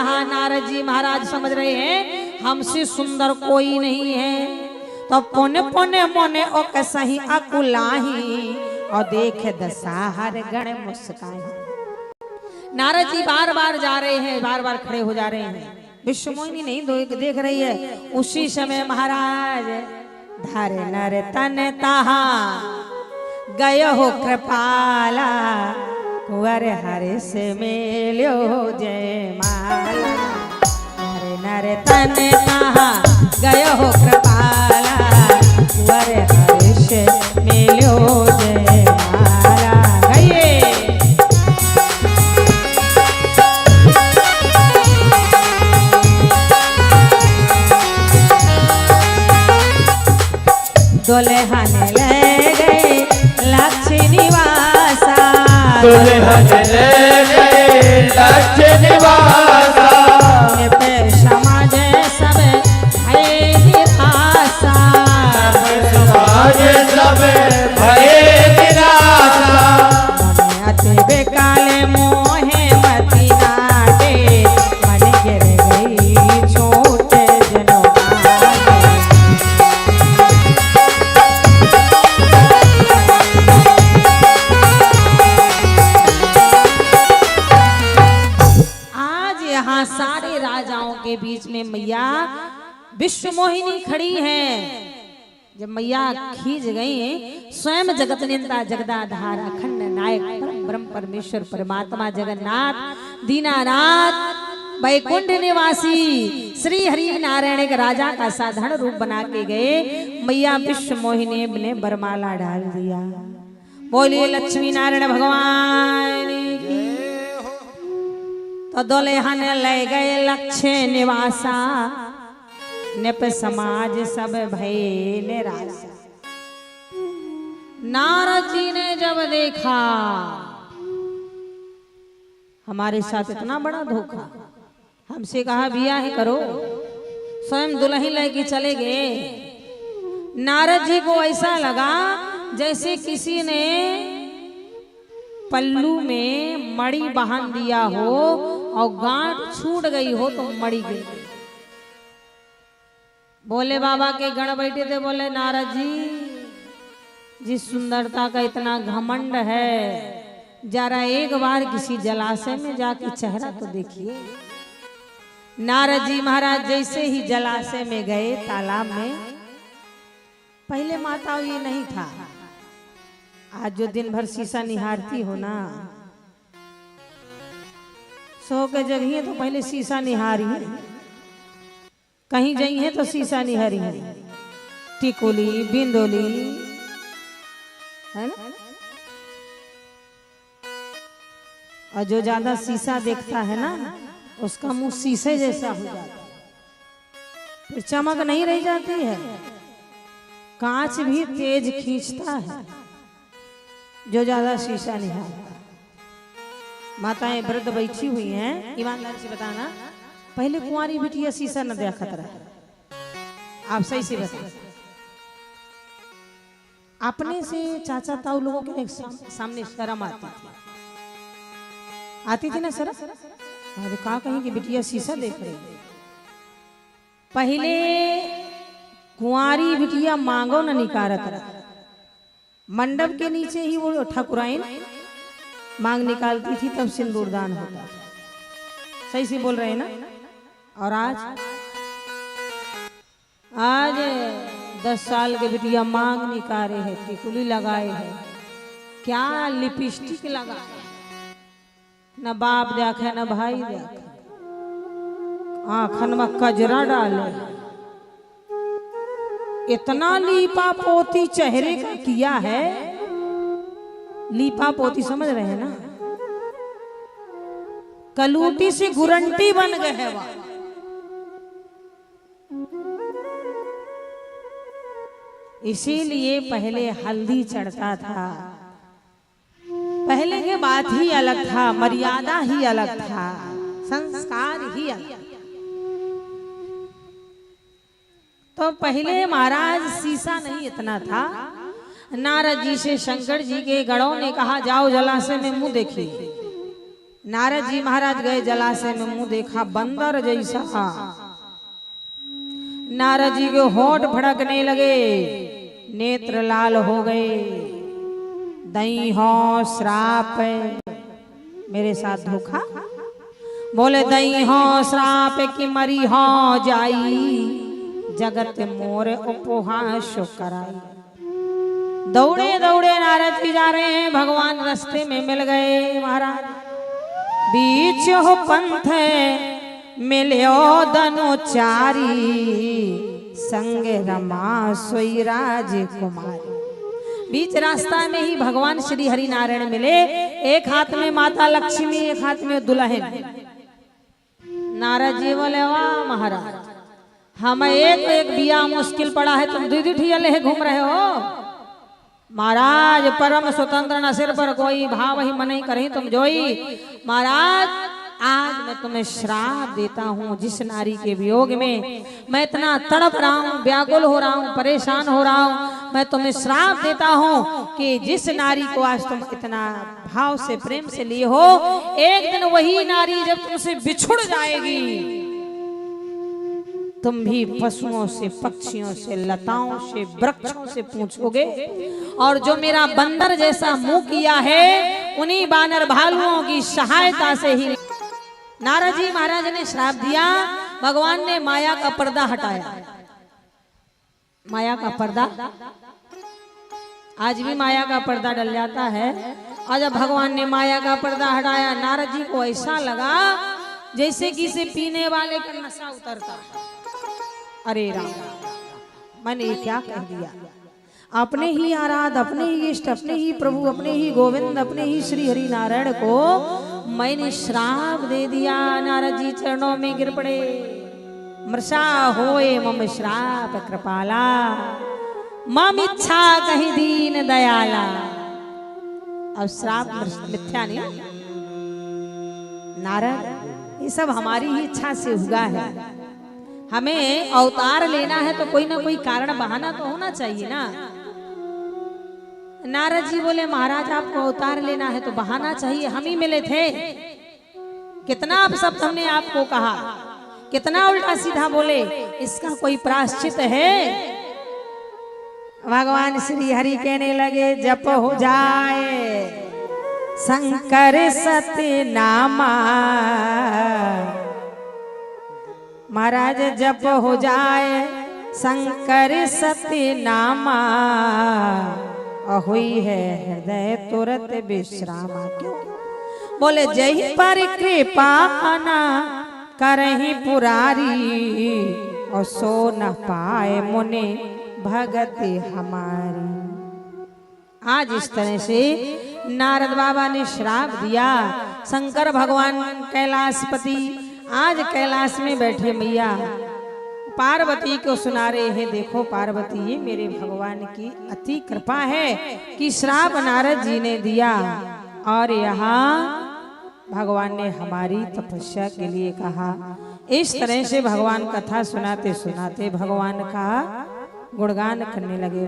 यहाँ नारद जी महाराज समझ रहे हैं हमसे सुंदर कोई नहीं है, तो पोने पोने मोने ओ कसही अकुलाही और देखे दशहर गण मुस्काई। नारद जी बार बार जा रहे हैं, बार बार खड़े हो जा रहे हैं, विश्वमोहिनी नहीं देख रही है। उसी समय महाराज धारे नर तन ताहा गय हो कृपाला कुंवर हरे से मेल्यो जय माला। हरे नर तन ताहा गय हो कृपाला कुंवर हरे से मेल्यो जय माला। गए दुल्हन ले गए लक्ष्मी निवासा, दुल्हन ले गए लक्ष्मी निवासा। पे समाज सब भय निराशा, समाज सब भय निराशा। अति बेकाले मोहे मती नाटे मन गिर गई छोटे जनों। सारे राजाओं के बीच में मैया विश्वमोहिनी खड़ी हैं। जब मैया खींच गई, स्वयं जगत निंदा जगदाधार अखंड नायक ब्रह्म परमेश्वर परमात्मा जगन्नाथ दीनानाथ वैकुंठ निवासी श्री हरि नारायण के राजा का साधारण रूप बना के गए। मैया विश्वमोहिनी ने बरमाला डाल दिया। बोलिए लक्ष्मी नारायण भगवान की। तो दुल्हन ले गए लक्ष्य निवासा, निप समाज सब भय निराशा। नारद जी ने जब देखा हमारे साथ इतना बड़ा धोखा, हमसे कहा बियाह करो, स्वयं दुल्हन लेके चले गए। नारद जी को ऐसा लगा जैसे किसी ने पल्लू में मड़ी बांध दिया हो और गांठ छूट गई हो तो मड़ी गिर गई। बोले बाबा के गण बैठे थे, बोले नारद जी जिस सुंदरता का इतना घमंड है, जरा एक बार किसी जलाशय में जाके चेहरा तो देखिए। नारद जी महाराज जैसे ही जलाशय में गए, तालाब में, पहले माता ये नहीं था। आज जो दिन भर शीशा निहारती हो ना, सो के जगह तो पहले शीशा निहारी है, कहीं गई है तो शीशा निहारी है, टिकोली बिंदोली है ना। और जो ज्यादा शीशा देखता है ना, उसका मुंह शीशे जैसा हो जाता है, फिर चमक नहीं रह जाती है, कांच भी तेज खींचता है जो ज्यादा शीशा निहारता। माताएं वृद्ध बैठी हुई हैं, ईमानदार से बताना, पहले कुंवारी बिटिया शीशा न देखा रहा, आप सही से बताएं। अपने से चाचा ताऊ लोगों के सामने शर्म आती थी ना शर्म। अरे कहा कहीं कि बिटिया शीशा देख रही है। पहले कुंवारी बिटिया मांगो न निकारत रहा, मंडप के नीचे ही वो ठाकुराइन मांग निकालती थी, तब सिंदूरदान होता था। सही से बोल रहे हैं ना। और आज 10 साल के बिटिया मांग निकाले है, टिकुली लगाए है, क्या लिपस्टिक लगाए, न बाप देखे न भाई देखे, आंखन में कजरा डाले, इतना लीपा पोती चेहरे का किया है। लीपा पोती समझ रहे हैं ना, कलूटी से गुरंटी बन गए है वह। इसीलिए पहले हल्दी चढ़ता था, पहले के बात ही अलग था, मर्यादा ही अलग था, संस्कार ही अलग था। तो पहले महाराज शीशा नहीं इतना था। नारद जी से शंकर जी के गणों ने कहा जाओ जलाशय में मुंह देखिए। नारद जी महाराज गए जलाशय में, मुंह देखा बंदर जैसा। नारद जी के होठ भड़कने लगे, नेत्र लाल हो गए। दई हो श्राप मेरे साथ धोखा, बोले दई हो श्राप की मरी हो जाई, जगत मोर उपहास कराई। दौड़े दौड़े नारद जी जा रहे हैं, भगवान रास्ते में मिल गए महाराज। बीच हो पंथ मिल्यो दनुचारी, संग रमा सोई राजकुमारी। बीच रास्ता में ही भगवान श्री हरि नारायण मिले, एक हाथ में माता लक्ष्मी, एक हाथ में दुल्हन। नारद जी बोले वाह महाराज, हमें एक बिया मुश्किल पड़ा है, तुम दीदी ठिया घूम रहे हो। महाराज परम स्वतंत्र न सिर पर कोई, भाव ही मन ही करें तुम जोई। महाराज आज मैं तुम्हें श्राप देता हूँ, जिस नारी के वियोग में मैं इतना तड़प रहा हूँ, व्याकुल हो रहा हूँ, परेशान हो रहा हूँ, मैं तुम्हें श्राप देता हूँ कि जिस नारी को आज तुम इतना भाव से प्रेम से लिए हो, एक दिन वही नारी जब तुमसे बिछुड़ जाएगी, तुम भी पशुओं से, पक्षियों से, लताओं से, वृक्षों से पूछोगे, और जो मेरा बंदर जैसा मुंह किया है उन्हीं बानर भालुओं की सहायता से ही। नारद जी महाराज ने श्राप दिया, भगवान ने माया का पर्दा हटाया। माया का पर्दा, आज भी माया का पर्दा डल जाता है, और जब भगवान ने माया का पर्दा हटाया, नारद जी को ऐसा लगा जैसे किसी पीने वाले का नशा उतरता। अरे राम, मैंने ये क्या कह दिया। अपने ही आराध, अपने ही इष्ट, अपने ही प्रभु, अपने ही गोविंद, अपने ही श्री हरि नारायण को मैंने श्राप दे दिया। नारद जी चरणों में गिर पड़े, मृषा होए मम श्राप कृपाला, मम इच्छा कहीं दीन दयाला। अब श्राप मिथ्या नहीं, नारद ये सब हमारी ही इच्छा से हुआ है। हमें अवतार लेना है तो कोई ना कोई कारण बहाना तो होना चाहिए ना। नारद जी बोले महाराज आपको अवतार लेना है तो बहाना चाहिए, हम ही मिले थे। कितना आप सब हमने आपको कहा, कितना उल्टा सीधा बोले, इसका कोई प्रायश्चित है? भगवान श्री हरि कहने लगे जप हो जाए शंकर सत्य नामा, महाराज जप हो जाए शंकर सत्य नामा, हुई है हृदय तुरंत विश्रामा। क्यों? बोले जय पर कृपा आना करही पुरारी, और सो न पाए मुने भगति हमारी। आज इस तरह से नारद बाबा ने श्राप दिया। शंकर भगवान कैलाशपति आज कैलाश में बैठे मैया पार्वती को सुना रहे हैं, देखो पार्वती ये मेरे भगवान की अति कृपा है कि श्राप नारद जी ने दिया, और यहाँ भगवान ने हमारी तपस्या के लिए कहा। इस तरह से भगवान कथा सुनाते सुनाते भगवान का गुणगान करने लगे।